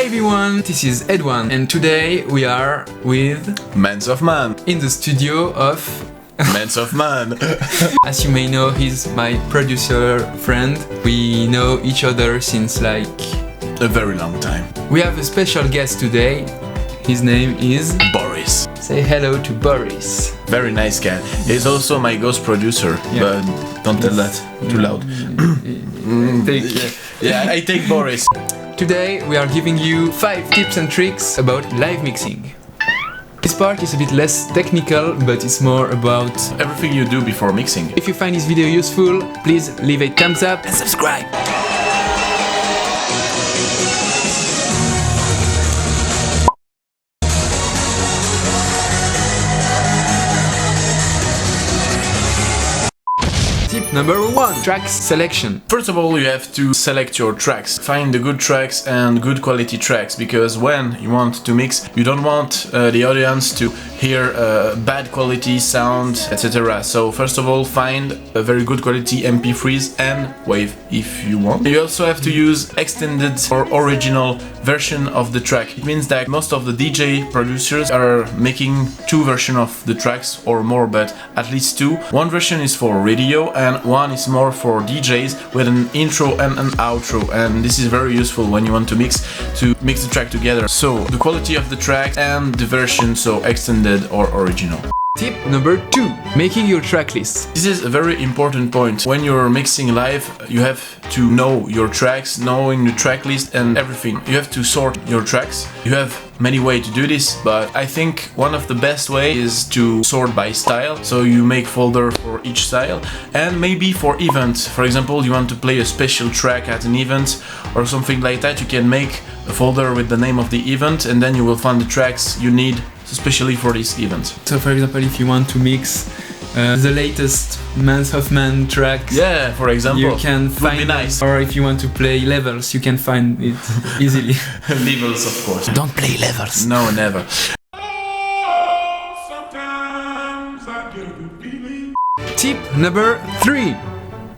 everyone, this is EDWAN and today we are with Manz Hoffman in the studio of Manz Hoffman. As you may know, he's my producer friend. We know each other since like a very long time. We have a special guest today. His name is Boris. Say hello to Boris. Very nice guy. He's also my ghost producer, but don't tell that too loud. Yeah, I take Boris. Today we are giving you 5 tips and tricks about live mixing. This part is a bit less technical, but it's more about everything you do before mixing. If you find this video useful, please leave a thumbs up and subscribe. Tip number 1. Tracks selection. First of all, you have to select your tracks. Find the good tracks and good quality tracks, because when you want to mix, you don't want the audience to hear bad quality sound, etc. So first of all, find a very good quality MP3s and WAV if you want. You also have to use extended or original version of the track. It means that most of the DJ producers are making 2 versions of the tracks or more, but at least 2. One version is for radio and one is more for DJs with an intro and an outro, and this is very useful when you want to mix the track together. So the quality of the track and the version, so extended or original. Tip number 2. Making your track list. This is a very important point. When you're mixing live, you have to know your tracks, knowing the track list and everything. You have to sort your tracks. You have many ways to do this, but I think one of the best way is to sort by style. So you make folder for each style, and maybe for events. For example, you want to play a special track at an event or something like that, you can make a folder with the name of the event, and then you will find the tracks you need especially for this event. So for example, if you want to mix the latest Manz Hoffman tracks, yeah, for example, you can find nice. Or if you want to play levels, you can find it easily. Levels, of course. Don't play levels. No, never. Tip number 3.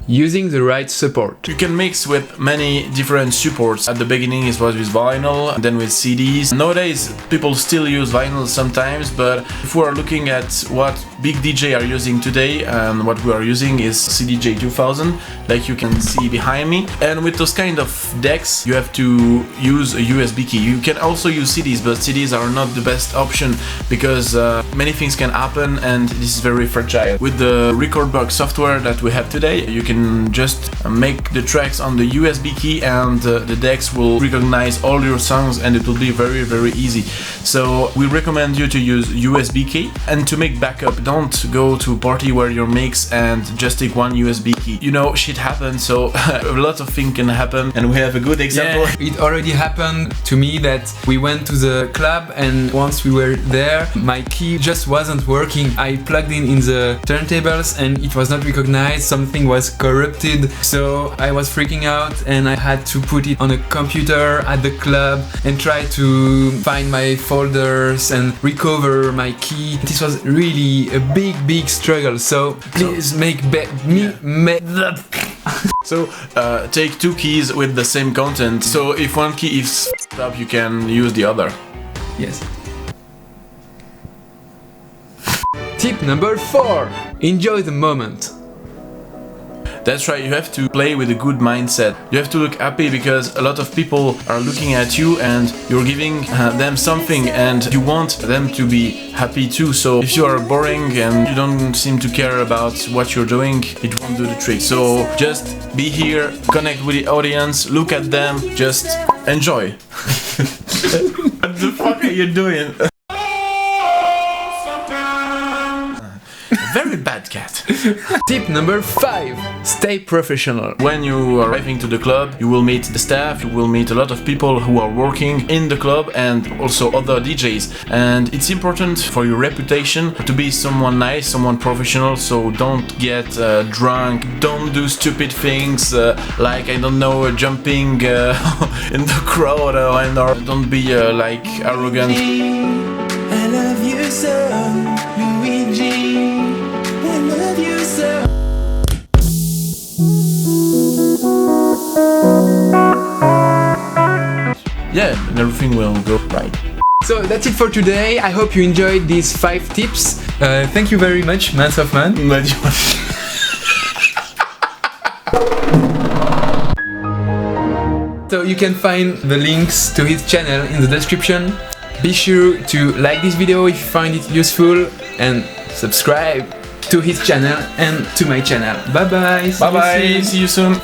Using the right support. You can mix with many different supports. At the beginning it was with vinyl, then with CDs. Nowadays people still use vinyl sometimes, but if we are looking at what big DJ are using today, and what we are using is CDJ 2000, like you can see behind me. And with those kind of decks you have to use a USB key. You can also use CDs, but CDs are not the best option because many things can happen and this is very fragile. With the record box software that we have today, you can just make the tracks on the USB key and the decks will recognize all your songs and it will be very, very easy. So we recommend you to use USB key, and to make backup, don't go to a party where you mix and just take one USB key. You know, shit happens, so a lot of things can happen, and we have a good example. Yeah, it already happened to me that we went to the club and once we were there, my key just wasn't working. I plugged in the turntables and it was not recognized, something was corrupted, so I was freaking out and I had to put it on a computer at the club and try to find my folders and recover my key. This was really a big struggle, so please So take 2 keys with the same content, so if one key is up you can use the other. Yes. Tip number 4. Enjoy the moment. That's right, you have to play with a good mindset. You have to look happy because a lot of people are looking at you and you're giving them something and you want them to be happy too. So if you are boring and you don't seem to care about what you're doing, it won't do the trick. So just be here, connect with the audience, look at them, just enjoy. What the fuck are you doing? Very bad cat. Tip number 5. Stay professional. When you are arriving to the club, you will meet the staff, you will meet a lot of people who are working in the club and also other DJs. And it's important for your reputation to be someone nice, someone professional, so don't get drunk, don't do stupid things like, I don't know, jumping in the crowd, or don't be like arrogant. I love you so, Luigi. I love you so. yeah, and everything will go right. So that's it for today. I hope you enjoyed these 5 tips. Thank you very much, Manz Hoffman. So you can find the links to his channel in the description. Be sure to like this video if you find it useful and subscribe to his channel and to my channel. Bye bye. Bye bye. See you soon.